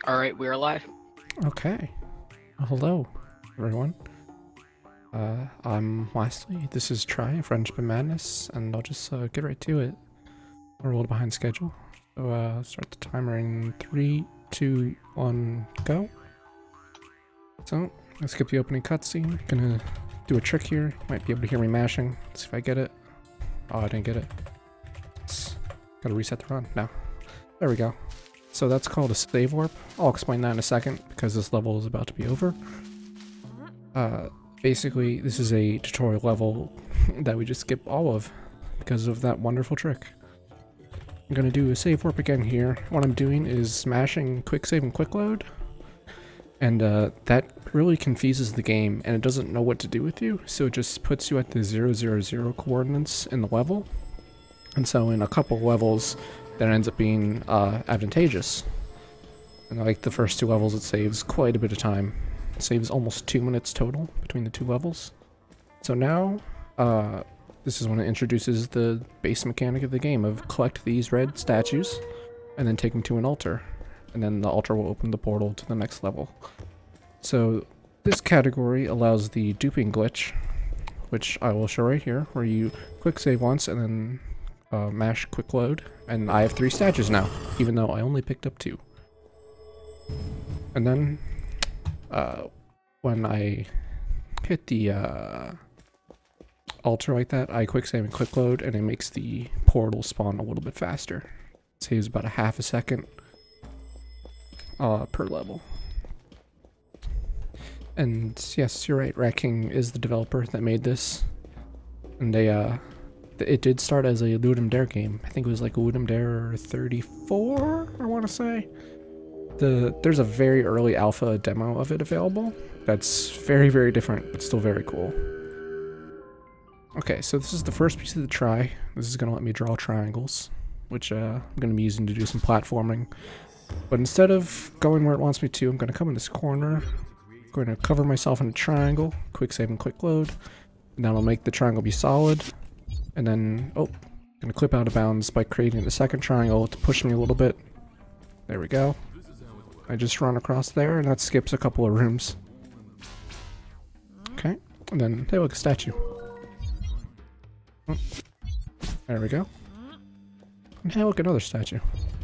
Alright, we're live. Okay. Well, hello, everyone. I'm Wesley. This is Try Friendship and Madness, and I'll just get right to it. We're a little behind schedule. So, start the timer in 3, 2, 1, go. So, let's skip the opening cutscene. Gonna do a trick here. Might be able to hear me mashing. Let's see if I get it. Oh, I didn't get it. Gotta reset the run. No. There we go. So that's called a save warp. I'll explain that in a second because this level is about to be over. Basically, this is a tutorial level that we just skip all of because of that wonderful trick. I'm going to do a save warp again here. What I'm doing is smashing quick save and quick load. And that really confuses the game and it doesn't know what to do with you. So it just puts you at the 000 coordinates in the level. And so in a couple levels, that ends up being advantageous. And like the first two levels, it saves quite a bit of time. It saves almost 2 minutes total between the two levels. So now, this is when it introduces the base mechanic of the game of collect these red statues and then take them to an altar. And then the altar will open the portal to the next level. So this category allows the duping glitch, which I will show right here, where you quick save once and then mash quick load, and I have 3 statues now, even though I only picked up 2. And then, when I hit the altar like that, I quick save and quick load, and it makes the portal spawn a little bit faster. It saves about a half a second per level. And yes, you're right, Rat King is the developer that made this, and it did start as a Ludum Dare game. I think it was like Ludum Dare 34, I want to say. There's a very early alpha demo of it available. That's very, very different, but still very cool. Okay, so this is the first piece of the try. This is going to let me draw triangles, which I'm going to be using to do some platforming. But instead of going where it wants me to, I'm going to come in this corner. I'm going to cover myself in a triangle, quick save and quick load. And that'll make the triangle be solid. And then, I'm gonna clip out of bounds by creating the second triangle to push me a little bit. There we go. I just run across there, and that skips a couple of rooms. Okay, and then, hey, look, a statue. Oh, there we go. And hey, look, another statue.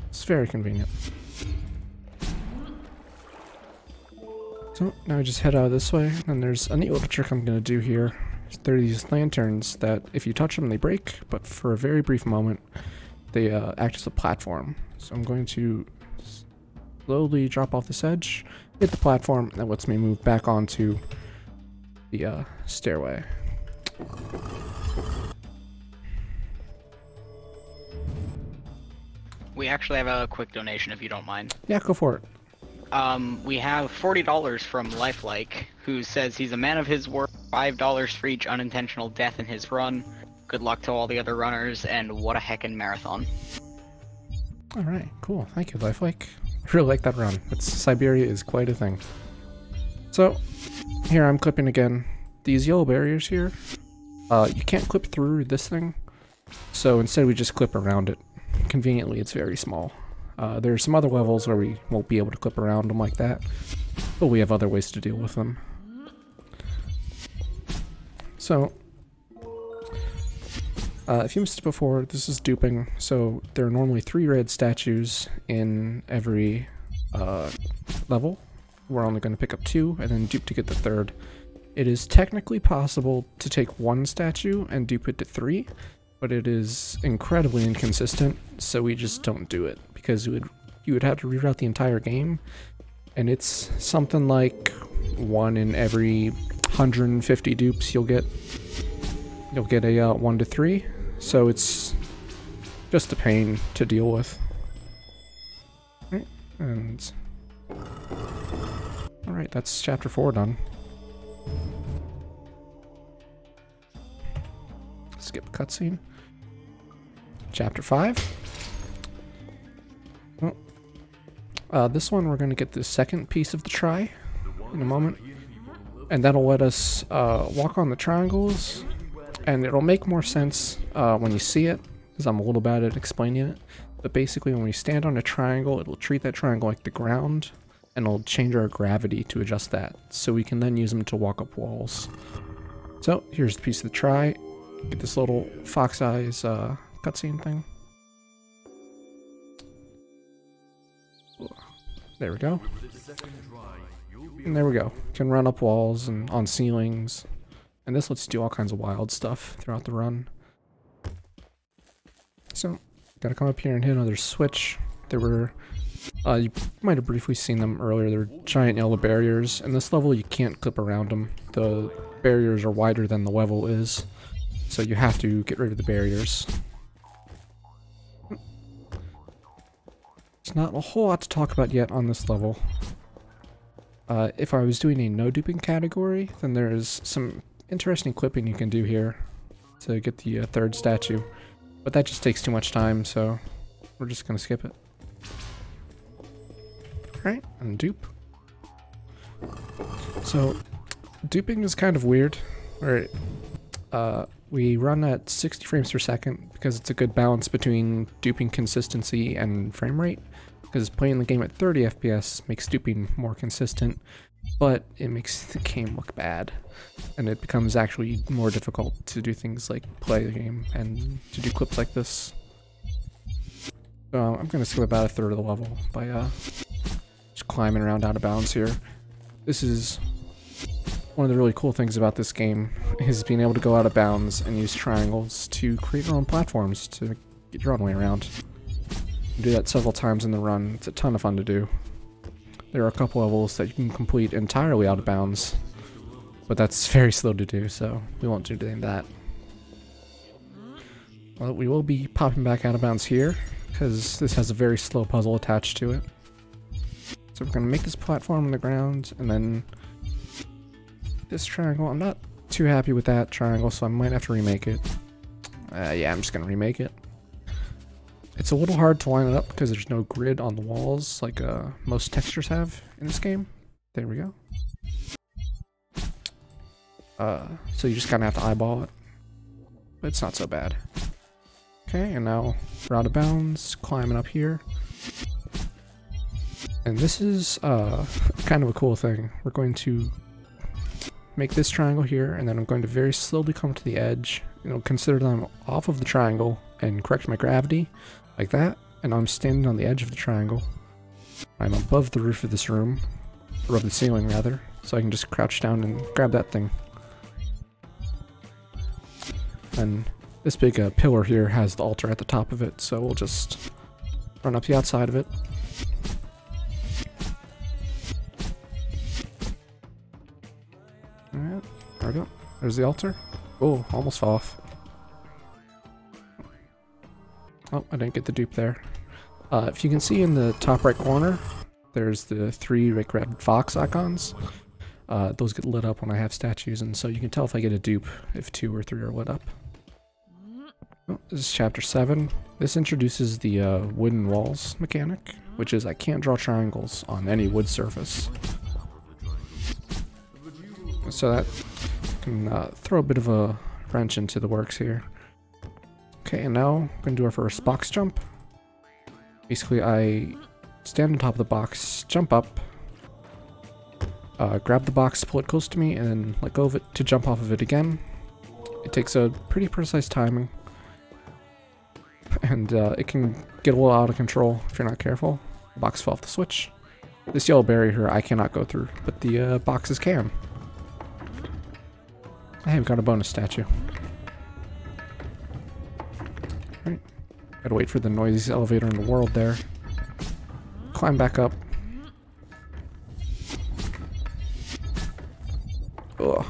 It's very convenient. So, now I just head out this way, and there's a neat little trick I'm gonna do here. There are these lanterns that if you touch them they break, but for a very brief moment they act as a platform. So I'm going to slowly drop off this edge, hit the platform, that lets me move back onto the stairway. We actually have a quick donation if you don't mind. Yeah, go for it. We have $40 from Lifelike, who says he's a man of his word, $5 for each unintentional death in his run. Good luck to all the other runners, and what a heckin' marathon. Alright, cool. Thank you, Lifelike. I really like that run. Siberia is quite a thing. So, here I'm clipping again. These yellow barriers here, you can't clip through this thing, so instead we just clip around it. Conveniently, it's very small. There are some other levels where we won't be able to clip around them like that, but we have other ways to deal with them. So, if you missed it before, this is duping. So there are normally 3 red statues in every level. We're only going to pick up 2 and then dupe to get the 3rd. It is technically possible to take 1 statue and dupe it to 3, but it is incredibly inconsistent, so we just don't do it, because you would have to reroute the entire game, and it's something like 1 in every 150 dupes you'll get a 1 to 3, so it's just a pain to deal with. Right, and alright, that's chapter 4 done. Skip cutscene. Chapter 5. Well, this one we're going to get the second piece of the try in a moment, and that'll let us walk on the triangles, and it'll make more sense when you see it, because I'm a little bad at explaining it. But basically when we stand on a triangle, it'll treat that triangle like the ground, and it'll change our gravity to adjust that, so we can then use them to walk up walls. So here's the piece of the try. Get this little fox eyes cutscene thing. There we go. And there we go. Can run up walls and on ceilings. And this lets you do all kinds of wild stuff throughout the run. So, gotta come up here and hit another switch. There were, you might have briefly seen them earlier, there were giant yellow barriers. In this level you can't clip around them. The barriers are wider than the level is. So you have to get rid of the barriers. There's not a whole lot to talk about yet on this level. If I was doing a no duping category, then there's some interesting clipping you can do here to get the third statue. But that just takes too much time, so we're just gonna skip it. Alright, and dupe. So, duping is kind of weird, where we run at 60 frames per second because it's a good balance between duping consistency and frame rate. Because playing the game at 30 FPS makes duping more consistent, but it makes the game look bad. And it becomes actually more difficult to do things like play the game and to do clips like this. So I'm going to skip about a third of the level by just climbing around out of bounds here. This is one of the really cool things about this game, is being able to go out of bounds and use triangles to create your own platforms to get your own way around. Do that several times in the run. It's a ton of fun to do. There are a couple levels that you can complete entirely out of bounds, but that's very slow to do, so we won't do that. Well, we will be popping back out of bounds here, because this has a very slow puzzle attached to it. So we're going to make this platform on the ground, and then this triangle. I'm not too happy with that triangle, so I might have to remake it. Yeah, I'm just going to remake it. It's a little hard to line it up because there's no grid on the walls like most textures have in this game. There we go. So you just kind of have to eyeball it. But it's not so bad. Okay, and now we're out of bounds, climbing up here. And this is kind of a cool thing. We're going to make this triangle here, and then I'm going to very slowly come to the edge. Consider that I'm off of the triangle and correct my gravity. Like that, and I'm standing on the edge of the triangle. I'm above the roof of this room, or above the ceiling rather, so I can just crouch down and grab that thing. And this big pillar here has the altar at the top of it, so we'll just run up the outside of it. Alright, there we go. There's the altar. Oh, almost fell off. Oh, I didn't get the dupe there. If you can see in the top right corner, there's the 3 red fox icons. Those get lit up when I have statues, and so you can tell if I get a dupe if 2 or 3 are lit up. Oh, this is chapter 7. This introduces the wooden walls mechanic, which is I can't draw triangles on any wood surface. So that can throw a bit of a wrench into the works here. Okay, and now I'm going to do our first box jump. Basically, I stand on top of the box, jump up, grab the box, pull it close to me, and then let go of it to jump off of it again. It takes a pretty precise timing, and it can get a little out of control if you're not careful. The box fell off the switch. This yellow barrier here I cannot go through, but the boxes can. I have got a bonus statue. Right. Gotta wait for the noisiest elevator in the world there. Climb back up. Ugh.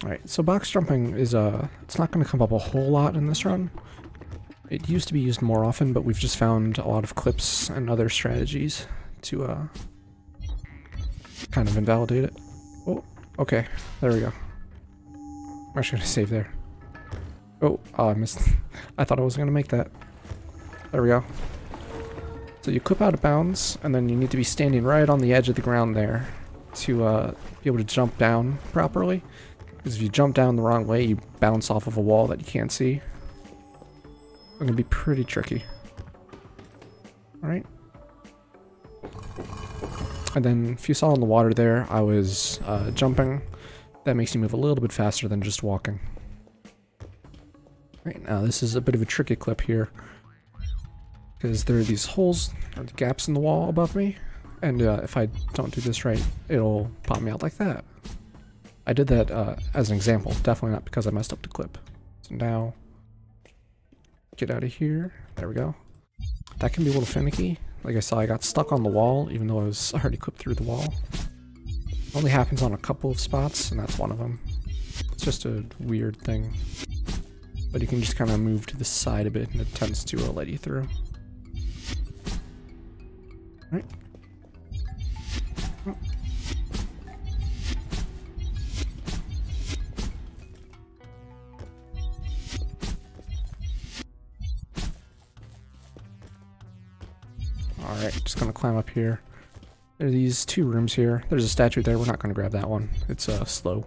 Alright, so box jumping is it's not going to come up a whole lot in this run. It used to be used more often, but we've just found a lot of clips and other strategies to kind of invalidate it. Oh, okay, there we go. I'm actually going to save there. Oh, I missed. I thought I was going to make that. There we go. So you clip out of bounds, and then you need to be standing right on the edge of the ground there to be able to jump down properly. Because if you jump down the wrong way, you bounce off of a wall that you can't see. gonna be pretty tricky. Alright. And then if you saw in the water there, I was jumping. That makes you move a little bit faster than just walking. Right, now this is a bit of a tricky clip here, because there are these holes, or gaps in the wall above me, and if I don't do this right, it'll pop me out like that. I did that as an example, definitely not because I messed up the clip. So now, get out of here, there we go. That can be a little finicky. Like I saw, I got stuck on the wall, even though I was already clipped through the wall. It only happens on a couple of spots, and that's one of them. It's just a weird thing. But you can just kind of move to the side a bit, and it tends to let you through. Right. Oh. Alright, just gonna climb up here. There are these two rooms here. There's a statue there, we're not gonna grab that one. It's slow.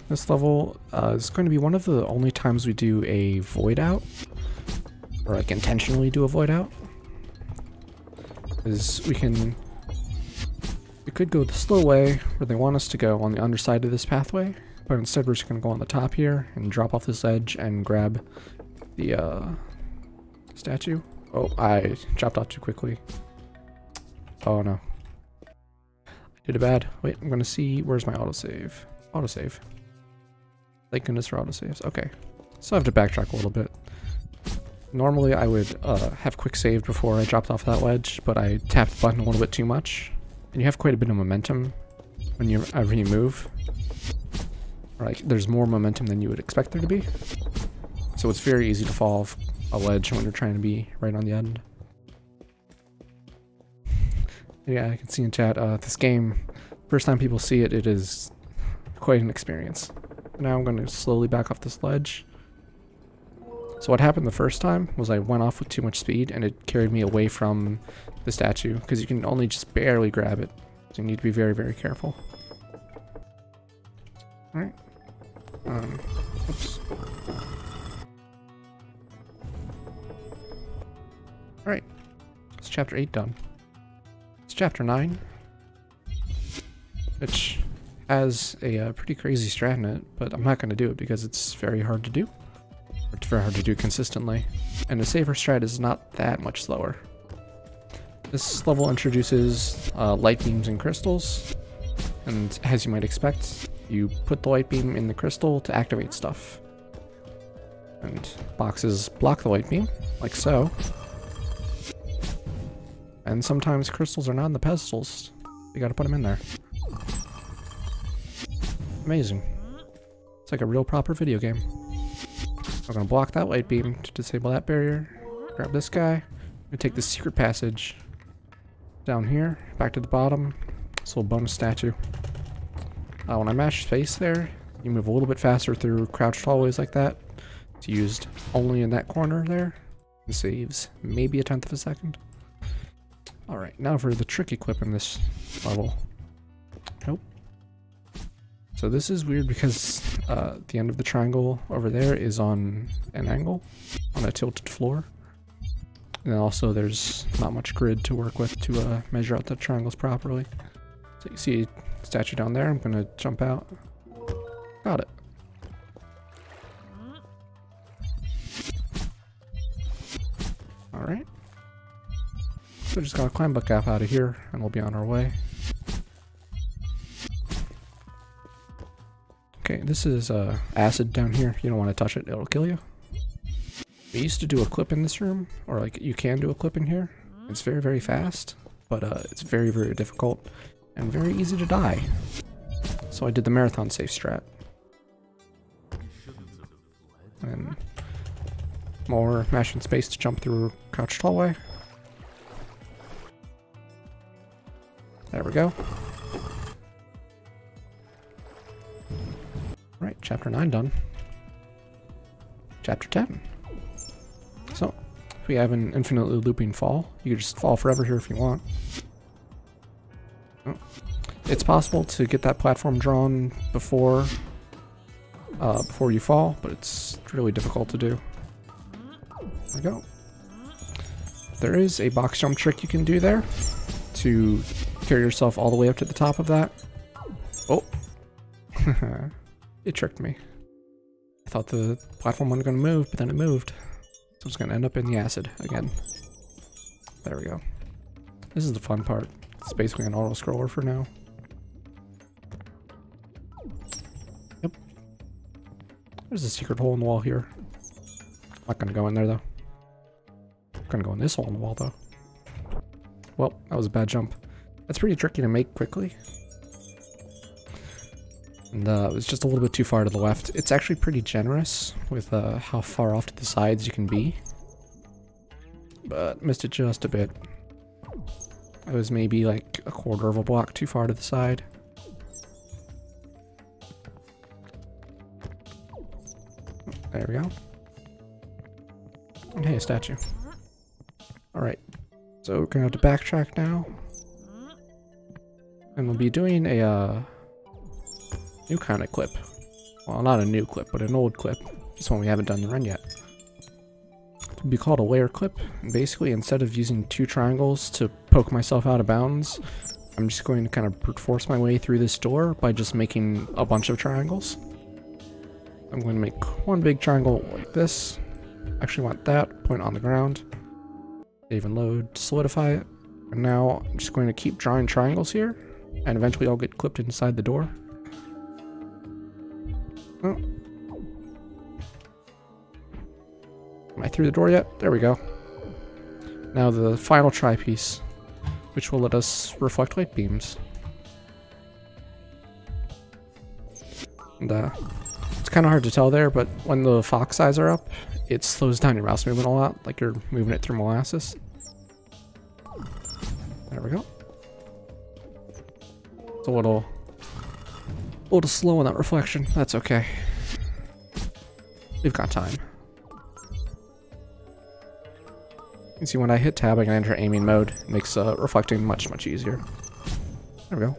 This level is going to be one of the only times we do a void out, or like intentionally do a void out. Is we could go the slow way where they want us to go on the underside of this pathway, but instead we're just going to go on the top here and drop off this edge and grab the statue. Oh, I chopped off too quickly. Oh no. I did it bad. Wait, I'm going to see, where's my autosave? Autosave. Thank goodness for autosaves. Okay, so I have to backtrack a little bit. Normally I would have quick saved before I dropped off that ledge, but I tapped the button a little bit too much. And you have quite a bit of momentum when you move. Like, there's more momentum than you would expect there to be. So it's very easy to fall off a ledge when you're trying to be right on the end. Yeah, I can see in chat, this game, first time people see it, it is quite an experience. Now I'm going to slowly back off this ledge. So what happened the first time was I went off with too much speed and it carried me away from the statue, because you can only just barely grab it. So you need to be very, very careful. Alright. Oops. Alright. It's chapter 8 done. It's chapter 9. Which has a pretty crazy strat in it, but I'm not going to do it because it's very hard to do. It's very hard to do consistently, and the safer strat is not that much slower. This level introduces light beams and crystals, and as you might expect, you put the light beam in the crystal to activate stuff. And boxes block the light beam, like so. And sometimes crystals are not in the pedestals. You gotta put them in there. Amazing. It's like a real proper video game. I'm gonna block that light beam to disable that barrier. Grab this guy. I'm gonna take this secret passage down here, back to the bottom. This little bonus statue. When I mash space there, you move a little bit faster through crouched hallways like that. It's used only in that corner there. It saves maybe 1/10 of a second. Alright, now for the tricky clip in this level. Nope. So this is weird because the end of the triangle over there is on an angle, on a tilted floor. And then also there's not much grid to work with to measure out the triangles properly. So you see a statue down there, I'm gonna jump out. Got it. Alright. So just gotta climb back up out of here and we'll be on our way. Okay, this is acid down here. You don't want to touch it, it'll kill you. We used to do a clip in this room, or like you can do a clip in here. It's very, very fast, but it's very, very difficult and very easy to die. So I did the marathon safe strat. And more mashing space to jump through a crouched hallway. There we go. Right, chapter 9 done. Chapter 10. So, if we have an infinitely looping fall, you can just fall forever here if you want. Oh. It's possible to get that platform drawn before before you fall, but it's really difficult to do. There we go. There is a box jump trick you can do there to carry yourself all the way up to the top of that. Oh! It tricked me. I thought the platform wasn't going to move, but then it moved. So it's going to end up in the acid again. There we go. This is the fun part. It's basically an auto-scroller for now. Yep. There's a secret hole in the wall here. I'm not going to go in there though. I'm going to go in this hole in the wall though. Well, that was a bad jump. That's pretty tricky to make quickly. And it was just a little bit too far to the left. It's actually pretty generous with how far off to the sides you can be. But missed it just a bit. It was maybe like a quarter of a block too far to the side. There we go. And hey, a statue. Alright. So we're gonna have to backtrack now. And we'll be doing a new kind of clip. Well, not a new clip, but an old clip. Just one we haven't done the run yet. It would be called a layer clip. And basically, instead of using 2 triangles to poke myself out of bounds, I'm just going to kind of brute force my way through this door by just making a bunch of triangles. I'm going to make one big triangle like this. Actually want that, point on the ground. Save and load, solidify it. And now I'm just going to keep drawing triangles here, and eventually I'll get clipped inside the door. Oh. Am I through the door yet? There we go. Now the final try piece, which will let us reflect light beams. And it's kind of hard to tell there, but when the fox eyes are up, it slows down your mouse movement a lot, like you're moving it through molasses. There we go. It's a little slow in that reflection. That's okay. We've got time. You can see when I hit tab, I can enter aiming mode. It makes reflecting much, much easier. There we go.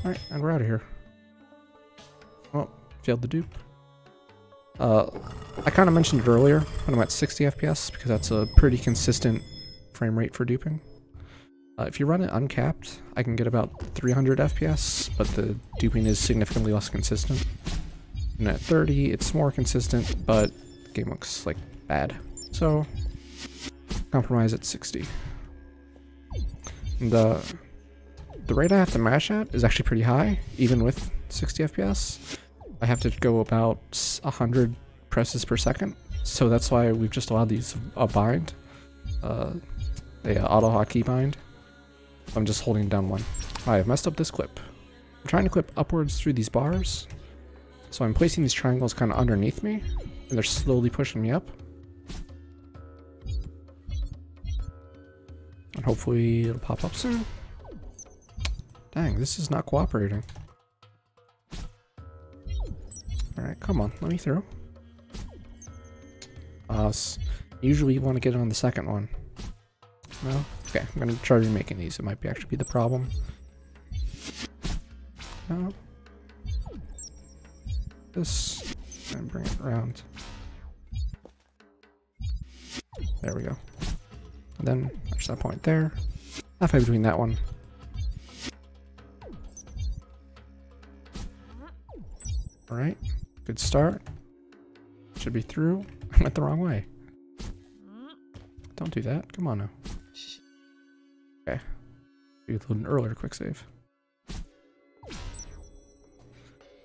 Alright, and we're out of here. Oh, failed the dupe. I kind of mentioned it earlier when I'm at 60 FPS because that's a pretty consistent frame rate for duping. If you run it uncapped, I can get about 300 FPS, but the duping is significantly less consistent. And at 30, it's more consistent, but the game looks like bad. So, compromise at 60. And the rate I have to mash at is actually pretty high, even with 60 FPS. I have to go about 100 presses per second, so that's why we've just allowed these a bind, auto hotkey bind. I'm just holding down one. I've messed up this clip. I'm trying to clip upwards through these bars, so I'm placing these triangles kind of underneath me, and they're slowly pushing me up. And hopefully it'll pop up soon. Dang, this is not cooperating. Alright, come on, let me through. Usually you want to get it on the second one. No? Okay, I'm gonna try remaking these. It might actually be the problem. No. This, and bring it around. There we go. And then, there's that point there. Halfway between that one. Alright, good start. Should be through. I went the wrong way. Don't do that. Come on now. Okay. Do an earlier quick save.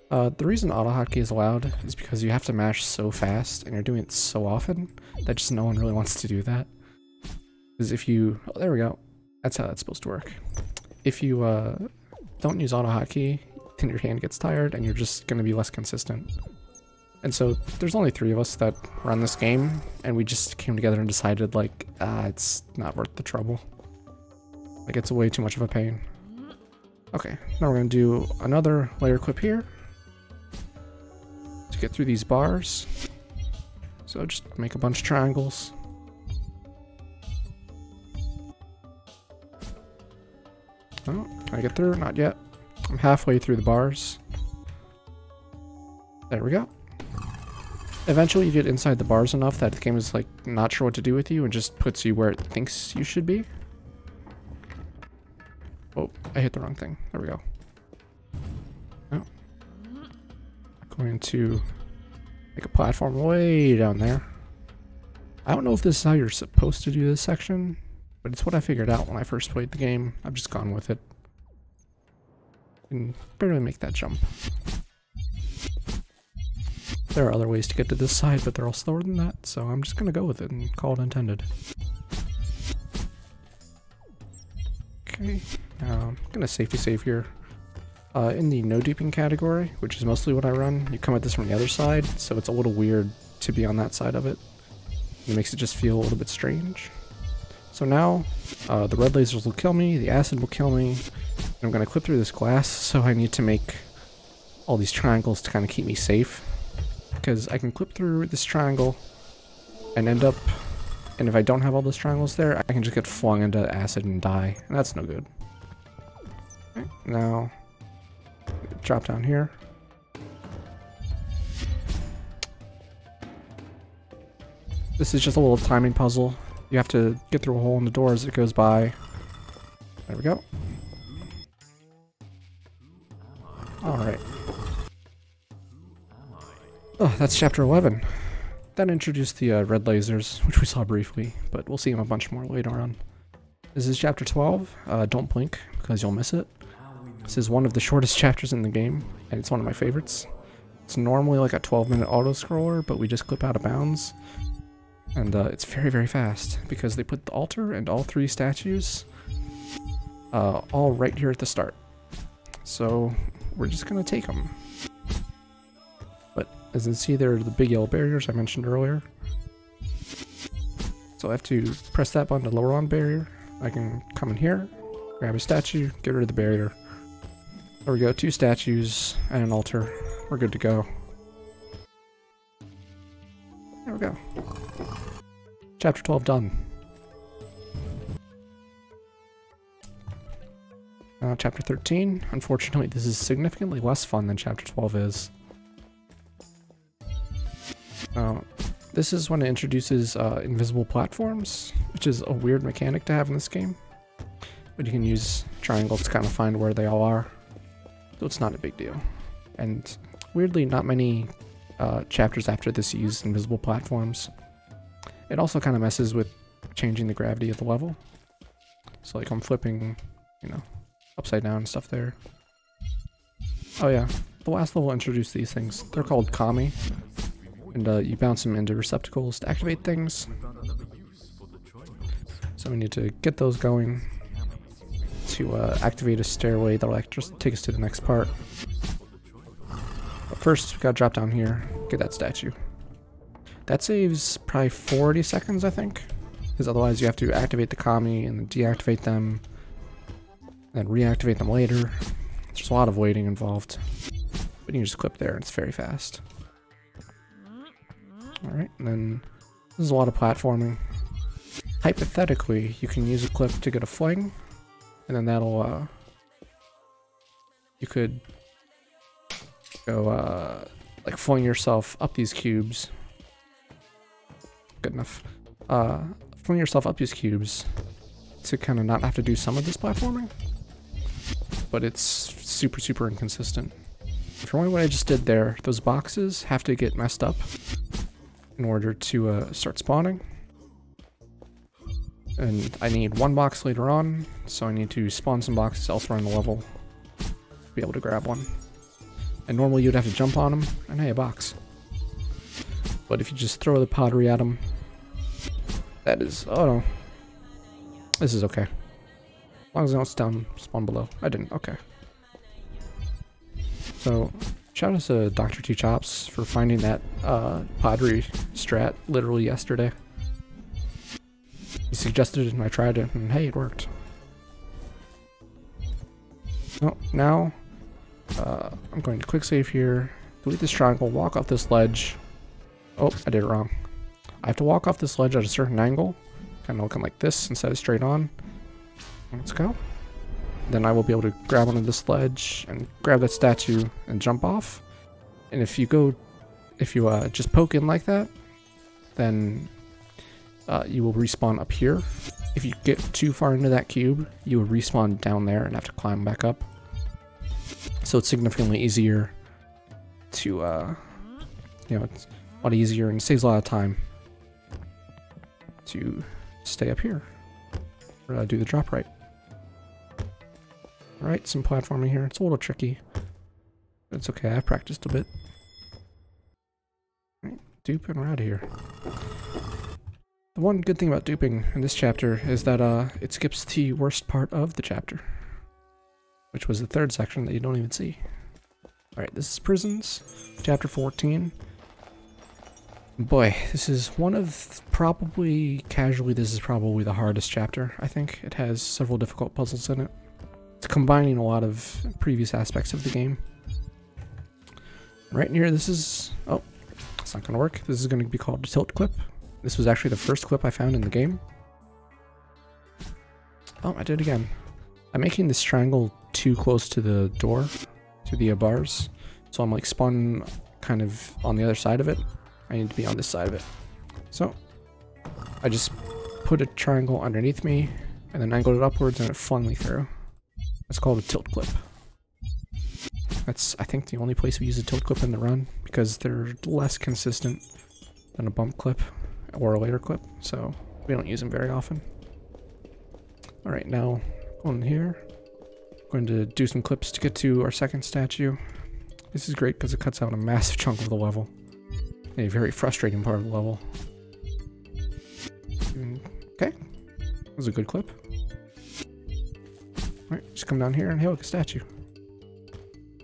The reason auto hotkey is allowed is because you have to mash so fast and you're doing it so often that just no one really wants to do that. Because if you... Oh, there we go. That's how that's supposed to work. If you don't use auto hotkey, then your hand gets tired and you're just going to be less consistent. And so there's only 3 of us that run this game, and we just came together and decided, like, it's not worth the trouble. Like, it's way too much of a pain. Okay, now we're going to do another layer clip here to get through these bars. So just make a bunch of triangles. Oh, can I get through? Not yet. I'm halfway through the bars. There we go. Eventually you get inside the bars enough that the game is like not sure what to do with you and just puts you where it thinks you should be. Oh, I hit the wrong thing. There we go. Oh. Going to make a platform way down there. I don't know if this is how you're supposed to do this section, but it's what I figured out when I first played the game. I've just gone with it. Can barely make that jump. There are other ways to get to this side, but they're all slower than that, so I'm just gonna go with it and call it intended. Okay, now I'm gonna safety save here. In the no deeping category, which is mostly what I run, you come at this from the other side, so it's a little weird to be on that side of it. It makes it just feel a little bit strange. So now, the red lasers will kill me, the acid will kill me, and I'm gonna clip through this glass, so I need to make all these triangles to kind of keep me safe. Because I can clip through this triangle and end up, and if I don't have all those triangles there, I can just get flung into acid and die, and that's no good. Okay, now, drop down here. This is just a little timing puzzle. You have to get through a hole in the door as it goes by. There we go. Alright. Oh, that's chapter 11. That introduced the red lasers, which we saw briefly, but we'll see them a bunch more later on. This is chapter 12. Don't blink, because you'll miss it. This is one of the shortest chapters in the game, and it's one of my favorites. It's normally like a 12-minute auto-scroller, but we just clip out of bounds. And it's very, very fast, because they put the altar and all 3 statues all right here at the start. So, we're just gonna take them. As you can see, there are the big yellow barriers I mentioned earlier. So I have to press that button to lower on barrier. I can come in here, grab a statue, get rid of the barrier. There we go, 2 statues and an altar. We're good to go. There we go. Chapter 12 done. Chapter 13. Unfortunately, this is significantly less fun than Chapter 12 is. This is when it introduces invisible platforms, which is a weird mechanic to have in this game. But you can use triangles to kind of find where they all are, so it's not a big deal. And weirdly, not many chapters after this use invisible platforms. It also kind of messes with changing the gravity of the level. So like I'm flipping, you know, upside down and stuff there. Oh yeah, the last level introduced these things. They're called Kami. And you bounce them into receptacles to activate things. So we need to get those going to activate a stairway that'll just take us to the next part. But first, we gotta drop down here, get that statue. That saves probably 40 seconds, I think. Because otherwise you have to activate the Kami and then deactivate them, then reactivate them later. There's a lot of waiting involved. But you can just clip there and it's very fast. Alright, and then this is a lot of platforming. Hypothetically, you can use a clip to get a fling, and then that'll, you could go, like fling yourself up these cubes. Good enough. Fling yourself up these cubes to kind of not have to do some of this platforming. But it's super, super inconsistent. For only what I just did there, those boxes have to get messed up in order to start spawning. And I need 1 box later on, so I need to spawn some boxes elsewhere in the level to be able to grab one. And normally you'd have to jump on them, and hey, a box. But if you just throw the pottery at them, that is, oh no. This is okay. As long as I don't spawn below. I didn't, okay. So, shout out to Dr. T Chops for finding that pottery strat literally yesterday. He suggested it and I tried it, and hey, it worked. Oh, now I'm going to quick save here, delete this triangle, walk off this ledge. Oh, I did it wrong. I have to walk off this ledge at a certain angle, kind of looking like this instead of straight on. Let's go. Then I will be able to grab onto this ledge and grab that statue and jump off. And if you just poke in like that, then you will respawn up here. If you get too far into that cube, you will respawn down there and have to climb back up. So it's significantly easier to, it's a lot easier and saves a lot of time to stay up here or do the drop right. Alright, some platforming here. It's a little tricky. It's okay, I've practiced a bit. Alright, dupe and we're out of here. The one good thing about duping in this chapter is that it skips the worst part of the chapter, which was the third section that you don't even see. Alright, this is Prisons, chapter 14. Boy, this is one of probably the hardest chapter, I think. It has several difficult puzzles in it. It's combining a lot of previous aspects of the game. Right near this is... oh, it's not going to work. This is going to be called a tilt clip. This was actually the first clip I found in the game. Oh, I did it again. I'm making this triangle too close to the door, to the bars. So I'm like spun kind of on the other side of it. I need to be on this side of it. So I just put a triangle underneath me and then angled it upwards and it flung me through. That's called a tilt clip. That's, I think, the only place we use a tilt clip in the run because they're less consistent than a bump clip or a later clip, so we don't use them very often. Alright, now going here. Going to do some clips to get to our second statue. This is great because it cuts out a massive chunk of the level. A very frustrating part of the level. Okay, that was a good clip. Alright, just come down here and hail a statue.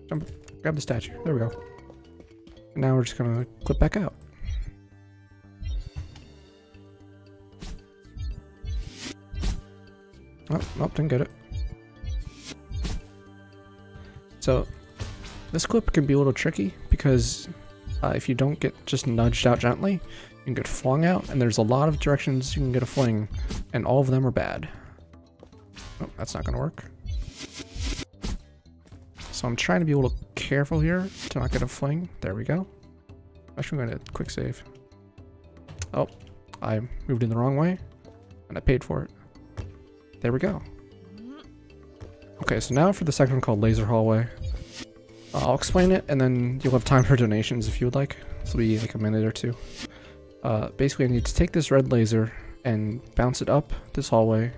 Jump, grab the statue. There we go. And now we're just gonna clip back out. Oh, nope, didn't get it. So, this clip can be a little tricky because if you don't get just nudged out gently, you can get flung out, and there's a lot of directions you can get a fling, and all of them are bad. Oh, that's not gonna work. So I'm trying to be a little careful here to not get a fling. There we go. Actually, I'm going to quick save. Oh, I moved in the wrong way, and I paid for it. There we go. Okay, so now for the section called Laser Hallway. I'll explain it, and then you'll have time for donations if you would like. This will be like a minute or two. Basically, I need to take this red laser and bounce it up this hallway,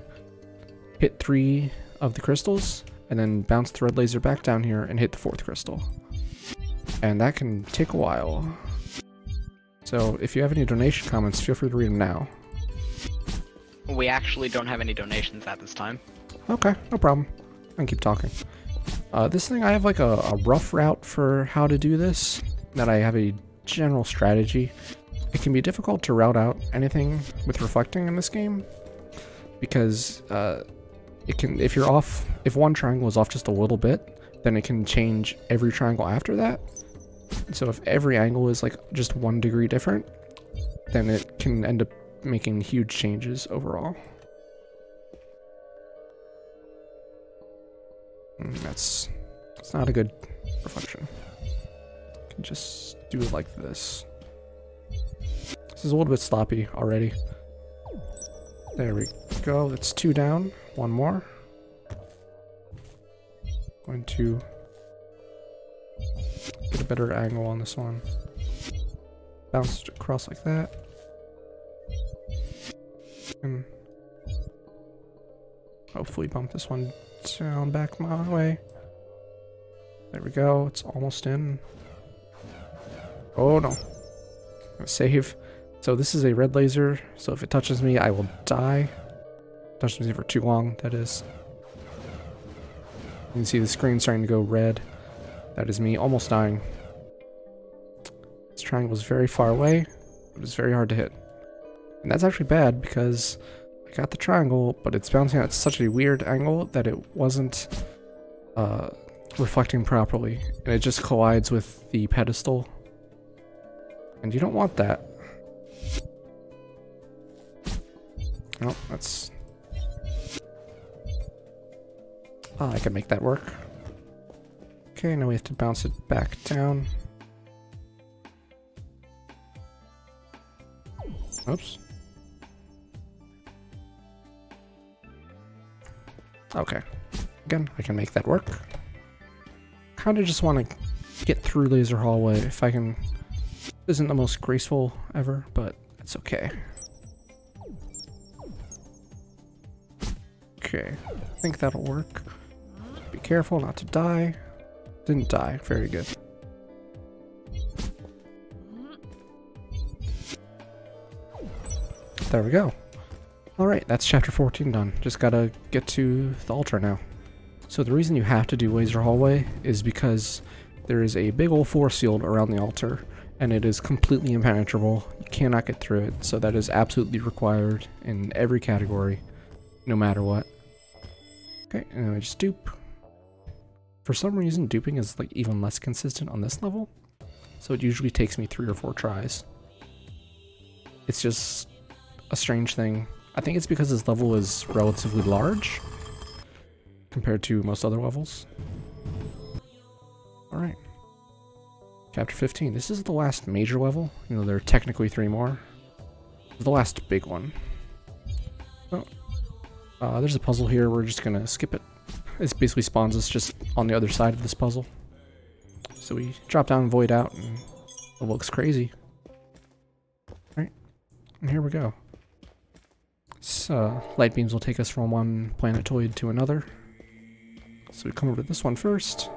hit 3 of the crystals, and then bounce the red laser back down here and hit the 4th crystal. And that can take a while. So if you have any donation comments, feel free to read them now. We actually don't have any donations at this time. Okay, no problem. I can keep talking. This thing, I have like a rough route for how to do this, that I have a general strategy. It can be difficult to route out anything with reflecting in this game, because it can, if one triangle is off just a little bit, then it can change every triangle after that. So if every angle is like just 1 degree different, then it can end up making huge changes overall. That's not a good reflection. You can just do it like this. This is a little bit sloppy already. There we go. That's 2 down. 1 more. Going to get a better angle on this one. Bounce it across like that. And hopefully bump this one down back my way. There we go. It's almost in. Oh no. Save. So this is a red laser, so if it touches me, I will die. Touches me for too long, that is. You can see the screen starting to go red. That is me almost dying. This triangle is very far away. It was very hard to hit. And that's actually bad because I got the triangle, but it's bouncing at such a weird angle that it wasn't reflecting properly. And it just collides with the pedestal. And you don't want that. Oh, that's... Oh, I can make that work. Okay, now we have to bounce it back down. Oops. Okay. Again, I can make that work. Kinda just want to get through Laser Hallway if I can. Isn't the most graceful ever, but it's okay. Okay, I think that'll work. Be careful not to die. Didn't die, very good. There we go. Alright, that's chapter 14 done. Just gotta get to the altar now. So the reason you have to do Laser Hallway is because there is a big old force field around the altar, and it is completely impenetrable. You cannot get through it, so that is absolutely required in every category, no matter what. Okay, and I just dupe. For some reason, duping is like even less consistent on this level, so it usually takes me 3 or 4 tries. It's just a strange thing. I think it's because this level is relatively large compared to most other levels. Alright. Chapter 15. This is the last major level. You know, there are technically 3 more. The last big one. Oh. There's a puzzle here. We're just gonna skip it. This basically spawns us just on the other side of this puzzle. So we drop down and void out, and it looks crazy. Alright. And here we go. So, light beams will take us from one planetoid to another. So we come over to this one first.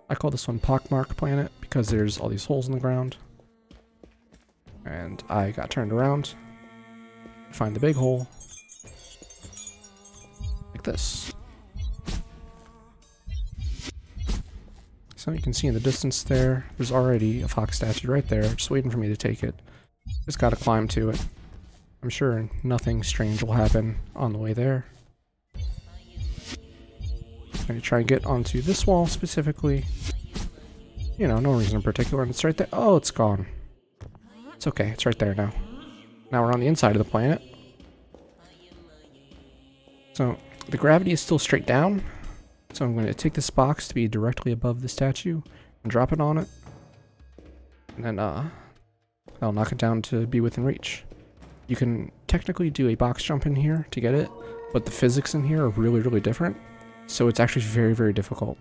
I call this one Pockmark Planet because there's all these holes in the ground. And I got turned around. Find the big hole. Like this. So you can see in the distance there, there's already a fox statue right there, just waiting for me to take it. Just gotta climb to it. I'm sure nothing strange will happen on the way there. I'm gonna try and get onto this wall specifically. You know, no reason in particular, and it's right there. Oh, it's gone. It's okay, it's right there now. Now we're on the inside of the planet. So, the gravity is still straight down. So I'm going to take this box to be directly above the statue and drop it on it. And then I'll knock it down to be within reach. You can technically do a box jump in here to get it, but the physics in here are really, really different. So it's actually very, very difficult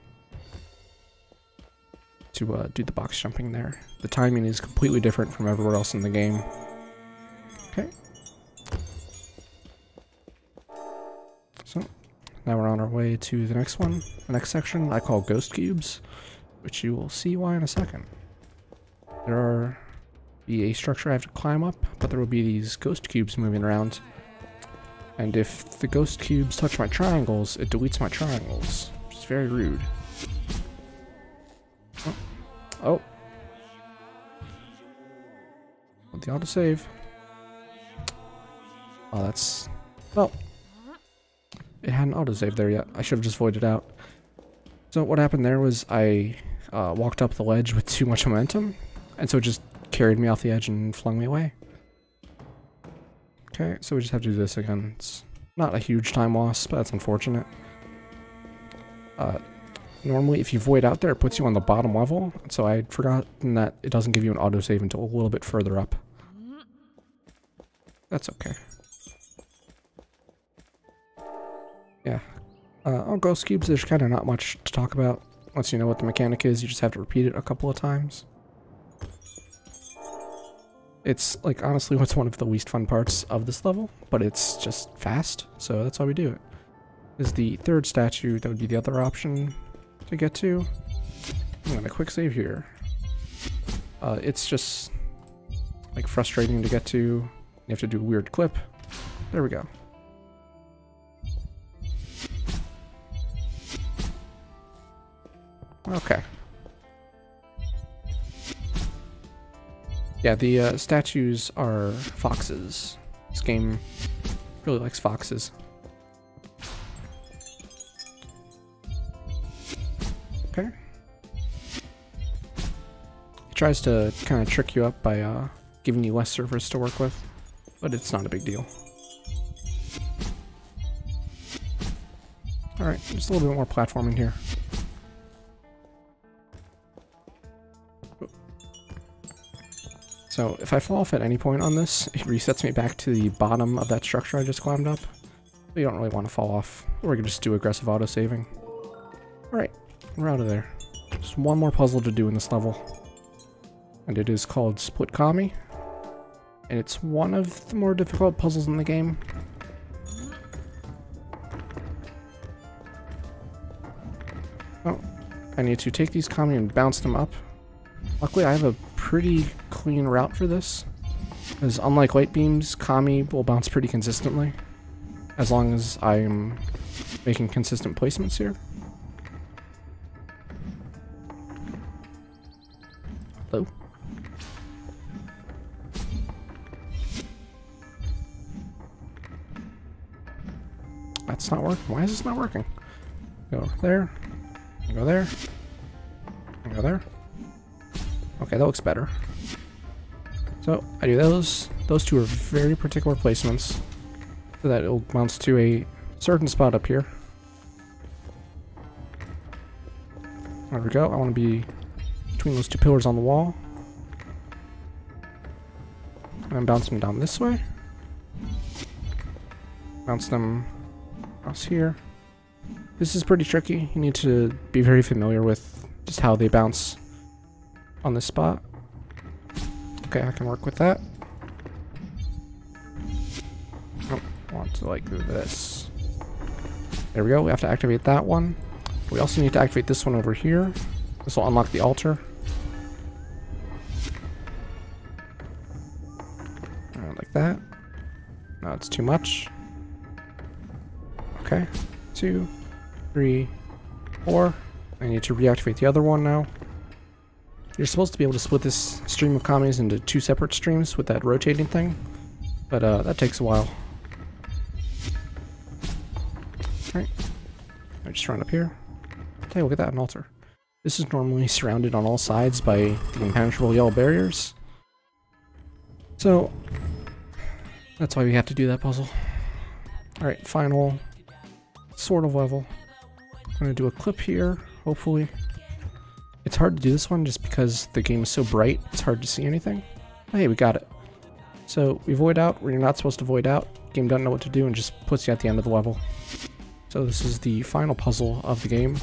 to do the box jumping there. The timing is completely different from everywhere else in the game. Okay. So now we're on our way to the next one. The next section I call Ghost Cubes, which you will see why in a second. There are a structure I have to climb up, but there will be these ghost cubes moving around. And if the ghost cubes touch my triangles, it deletes my triangles, which is very rude. Oh. The autosave. Oh, that's... well... it hadn't autosaved there yet. I should have just voided out. So what happened there was I walked up the ledge with too much momentum, and so it just carried me off the edge and flung me away. Okay, so we just have to do this again. It's not a huge time loss, but that's unfortunate. Normally, if you void out there, it puts you on the bottom level, so I'd forgotten that it doesn't give you an autosave until a little bit further up. That's okay. Yeah. On Ghost Cubes, there's kind of not much to talk about. Once you know what the mechanic is, you just have to repeat it a couple of times. It's, like, honestly what's one of the least fun parts of this level, but it's just fast, so that's why we do it. Is the third statue, that would be the other option to get to. I'm gonna quick save here. It's just, like, frustrating to get to. You have to do a weird clip. There we go. Okay. Yeah, the statues are foxes. This game really likes foxes. Okay. It tries to kind of trick you up by giving you less surface to work with, but it's not a big deal. Alright, just a little bit more platforming here. So if I fall off at any point on this, it resets me back to the bottom of that structure I just climbed up. But you don't really want to fall off, or we can just do aggressive auto-saving. Alright, we're out of there. Just one more puzzle to do in this level. And it is called Split Kami. And it's one of the more difficult puzzles in the game. Oh, I need to take these Kami and bounce them up. Luckily I have a pretty clean route for this, because unlike light beams, Kami will bounce pretty consistently, as long as I'm making consistent placements here. Hello? That's not working. Why is this not working? Go there, and go there, and go there. Okay, that looks better. So I do those. Those two are very particular placements, so that it'll bounce to a certain spot up here. There we go. I want to be between those two pillars on the wall. And then bounce them down this way. Bounce them across here. This is pretty tricky. You need to be very familiar with just how they bounce on this spot. Okay, I can work with that. Oh, I want to like do this. There we go. We have to activate that one. We also need to activate this one over here. This will unlock the altar. Like that. No, it's too much. Okay. 2, 3, 4. I need to reactivate the other one now. You're supposed to be able to split this stream of Kamis into 2 separate streams with that rotating thing, but that takes a while. Alright. I just run up here. Hey, look at that, an altar. This is normally surrounded on all sides by the impenetrable yellow barriers. So, that's why we have to do that puzzle. Alright, final sort of level. I'm gonna do a clip here, hopefully. It's hard to do this one just because the game is so bright, it's hard to see anything. Oh, hey, we got it. So we void out where you're not supposed to void out. Game doesn't know what to do and just puts you at the end of the level. So this is the final puzzle of the game.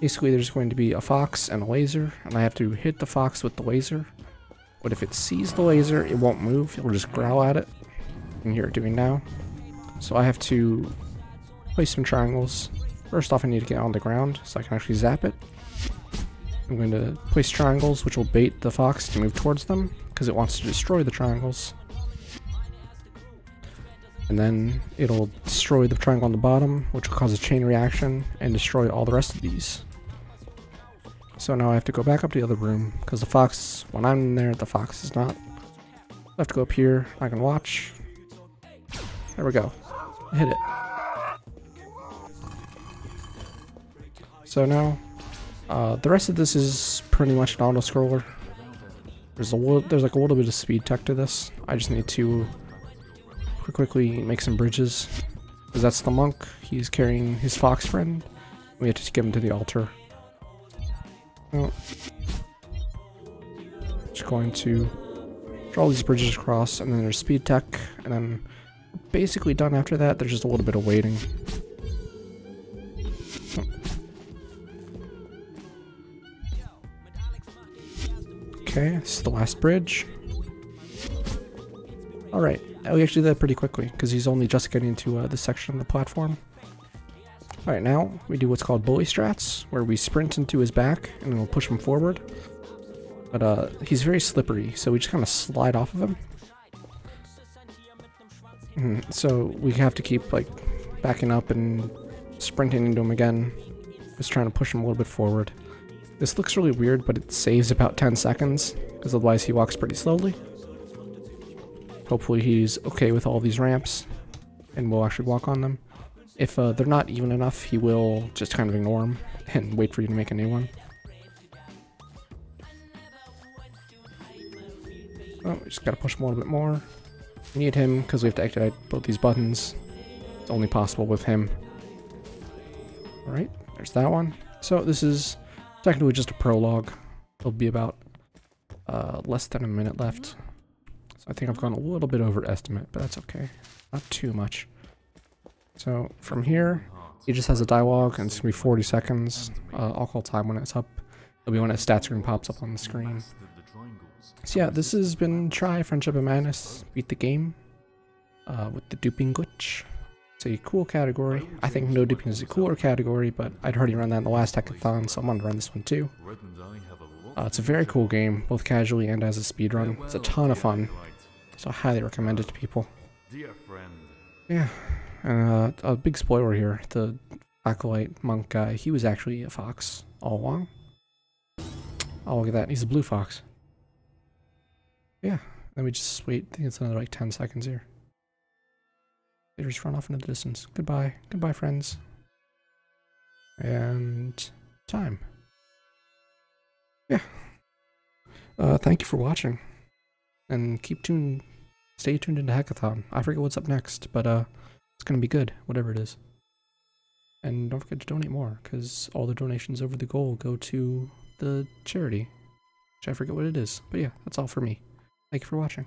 Basically there's going to be a fox and a laser, and I have to hit the fox with the laser. But if it sees the laser, it won't move, it'll just growl at it. You can hear it doing now. So I have to place some triangles. First off, I need to get on the ground so I can actually zap it. I'm going to place triangles which will bait the fox to move towards them because it wants to destroy the triangles. And then it'll destroy the triangle on the bottom, which will cause a chain reaction and destroy all the rest of these. So now I have to go back up to the other room because the fox, when I'm in there, the fox is not. I have to go up here. I can watch. There we go. I hit it. So now, the rest of this is pretty much an auto-scroller. There's like a little bit of speed tech to this. I just need to quickly make some bridges. Because that's the monk. He's carrying his fox friend. We have to get him to the altar. Oh. Just going to draw all these bridges across, and then there's speed tech, and then basically done after that. There's just a little bit of waiting. Okay, this is the last bridge. Alright, we actually did that pretty quickly, because he's only just getting to this section of the platform. Alright, now we do what's called bully strats, where we sprint into his back, and then we'll push him forward. But he's very slippery, so we just kind of slide off of him. So we have to keep like backing up and sprinting into him again, just trying to push him a little bit forward. This looks really weird, but it saves about 10 seconds, because otherwise he walks pretty slowly. Hopefully he's okay with all these ramps, and will actually walk on them. If they're not even enough, he will just kind of ignore them, and wait for you to make a new one. Oh, we just gotta push him a little bit more. We need him, because we have to activate both these buttons. It's only possible with him. Alright, there's that one. So this is technically just a prologue. It'll be about less than a minute left. So I think I've gone a little bit over estimate, but that's okay. Not too much. So from here, he just has a dialogue, and it's gonna be 40 seconds. I'll call time when it's up. It'll be when a stat screen pops up on the screen. So yeah, this has been Try Friendship of Madness. Beat the game with the duping glitch. It's a cool category. I think no duping is a cooler category, but I'd already run that in the last hackathon, so I'm gonna run this one too. It's a very cool game, both casually and as a speedrun. It's a ton of fun, so I highly recommend it to people. Yeah, and a big spoiler here, the Acolyte monk guy, he was actually a fox all along. Oh, look at that, he's a blue fox. Yeah, let me just wait, I think it's another like 10 seconds here. They just run off into the distance. Goodbye. Goodbye, friends. And time. Yeah. Thank you for watching. And stay tuned into Hackathon. I forget what's up next, but it's gonna be good, whatever it is. And don't forget to donate more, because all the donations over the goal go to the charity. Which I forget what it is. But yeah, that's all for me. Thank you for watching.